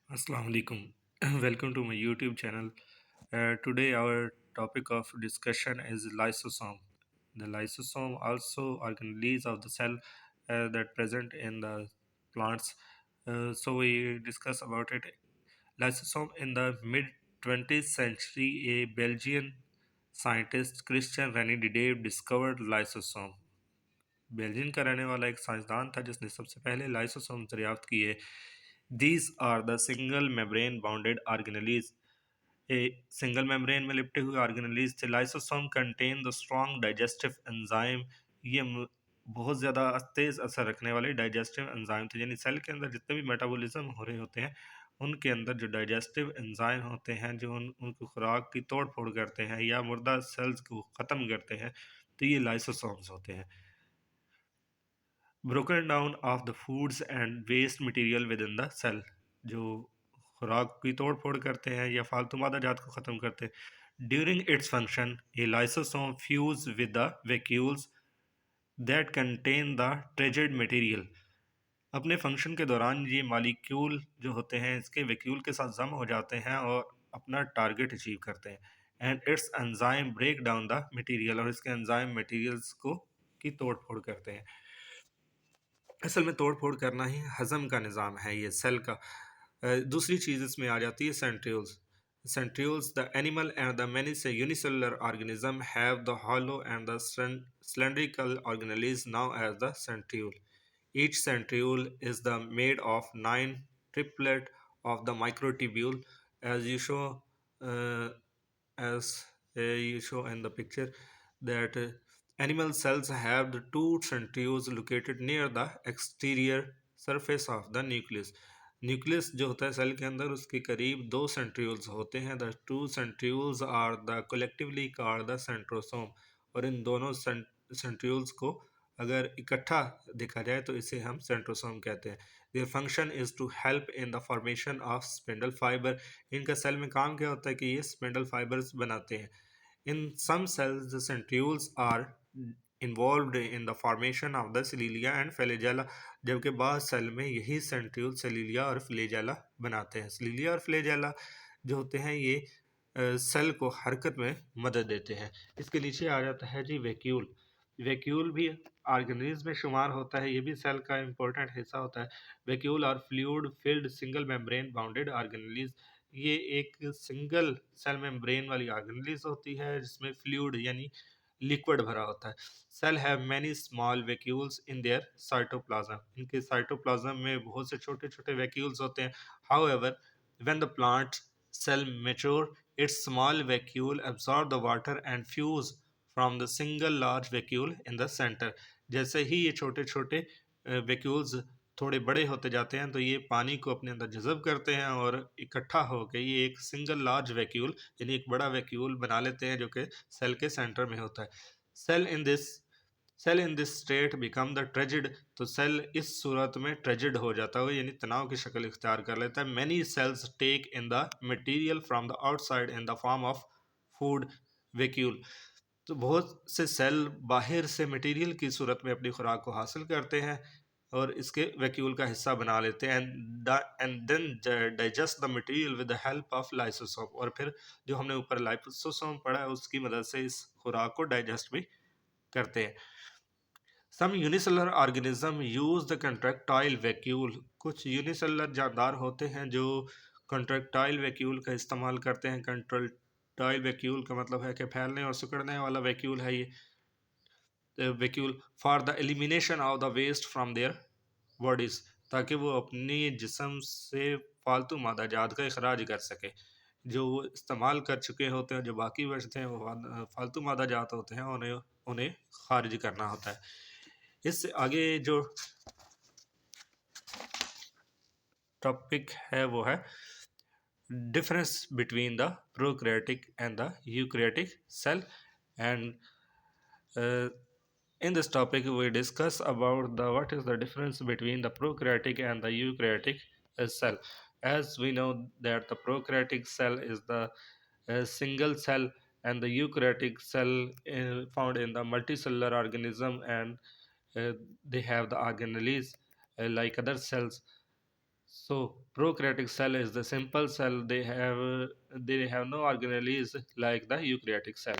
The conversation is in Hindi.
Assalamu alaikum. Welcome to my YouTube channel. Today, our topic of discussion is lysosome. The lysosome also organelles of the cell that present in the plants. So we discuss about it. Lysosome in the mid 20th century, a Belgian scientist Christian René Didier discovered lysosome. Belgium का रहने वाला एक साइंसदान था जिसने सबसे पहले लाइसोसोम दरियाफ्त किए। These are the single membrane bounded organelles. A single membrane में लिपटे हुए ऑर्गेनेलीज थे। Lysosome contain the strong digestive enzyme. ये बहुत ज़्यादा तेज़ असर रखने वाले डाइजेस्टिव एंजाइम थे, यानी सेल के अंदर जितने भी मेटाबॉलिज्म हो रहे होते हैं उनके अंदर जो डाइजेस्टिव एंजाइम होते हैं जो उनको खुराक की तोड़ फोड़ करते हैं या मुर्दा सेल्स को ख़त्म करते हैं, तो ये लाइसोसोम्स होते हैं। Broken down of the foods and waste material within the cell, जो खुराक की तोड़ फोड़ करते हैं या फालतू मादा जात को ख़त्म करते हैं। During its function a lysosome fuse with the vacuoles that contain the turgid material. अपने फंक्शन के दौरान ये मालिक्यूल जो होते हैं इसके वैक्यूल के साथ जम हो जाते हैं और अपना टारगेट अचीव करते हैं। And its enzyme break down the material, और इसके एंजाइम मटेरियल्स को की तोड़ फोड़ करते हैं। असल में तोड़ फोड़ करना ही हज़म का निज़ाम है ये सेल का। दूसरी चीज़ इसमें आ जाती है centrioles. Centrioles, the animal and the many unicellular organism have the hollow and the cylindrical organelles known as the centriole. Each centriole is the made of nine triplet of the microtubule, as you show uh, as you show in the picture that animal cells have the two centrioles located near the exterior surface of the nucleus. Nucleus जो होता है सेल के अंदर उसके करीब दो सेंट्रियोल्स होते हैं। The two centrioles are the collectively called the centrosome, और इन दोनों सेंट्रियोल्स को अगर इकट्ठा देखा जाए तो इसे हम सेंट्रोसोम कहते हैं। Their function is to help in the formation of spindle fibre. इनका सेल में काम क्या होता है कि ये स्पिंडल फाइबर्स बनाते हैं। In some cells the centrioles are involved in the formation of the cilia and flagella, जबकि बाद सेल में यही सेंट्रियोल सिलीलिया और फ्लैजेला बनाते हैं। सिलीलिया और फ्लैजेला जो होते हैं ये सेल को हरकत में मदद देते हैं। इसके नीचे आ जाता है जी वैक्यूल। वैक्यूल भी ऑर्गेनिज्म में शुमार होता है, ये भी सेल का इंपॉर्टेंट हिस्सा होता है। वैक्यूल और fluid filled single membrane bounded organelles, ये एक सिंगल सेल मेम्ब्रेन वाली ऑर्गेनेलीज होती है जिसमें फ्लूइड यानी लिक्विड भरा होता है। Cell have many small vacuoles in their cytoplasm, इनके साइटोप्लाज्म में बहुत से छोटे छोटे वैक्यूल्स होते हैं। However when the plant cell mature its small vacuole absorb the water and fuse from the single large vacuole in the centre. जैसे ही ये छोटे छोटे वैक्यूल्स थोड़े बड़े होते जाते हैं तो ये पानी को अपने अंदर जज़ब करते हैं और इकट्ठा होकर ये एक सिंगल लार्ज वैक्यूल यानी एक बड़ा वैक्यूल बना लेते हैं जो कि सेल के सेंटर में होता है। Cell in this cell in this state become the turgid, तो सेल इस सूरत में ट्रेजिड हो जाता है यानी तनाव की शक्ल इख्तियार कर लेता है। Many cells take in the material from the outside in the form of food vacuole, तो बहुत से सेल बाहर से मटेरियल की सूरत में अपनी खुराक को हासिल करते हैं और इसके वैक्यूल का हिस्सा बना लेते हैं। And then digest the material with the help of lysosome, और फिर जो हमने ऊपर लाइसोसोम पढ़ा है उसकी मदद से इस खुराक को डाइजेस्ट भी करते हैं। Some unicellular organism use the contractile vacuole, कुछ यूनिसेलुलर जानदार होते हैं जो कंट्रैक्टाइल वैक्यूल का इस्तेमाल करते हैं। कंट्रैक्टाइल वैक्यूल का मतलब है कि फैलने और सिकुड़ने वाला वैक्यूल है ये vacuole for the elimination of the waste from their bodies, ताकि वो अपनी जिस्म से फालतू मादा जात का अखराज कर सके। जो वो इस्तेमाल कर चुके होते हैं, जो बाकी बचते हैं वो फालतू मादा जात होते हैं, उन्हें उन्हें खारिज करना होता है। इससे आगे जो टॉपिक है वो है difference between the prokaryotic and the eukaryotic cell. And in this topic we discuss about the what is the difference between the prokaryotic and the eukaryotic cell. As we know that the prokaryotic cell is the single cell, and the eukaryotic cell found in the multicellular organism, and they have the organelles like other cells. So prokaryotic cell is the simple cell. They have no organelles like the eukaryotic cell.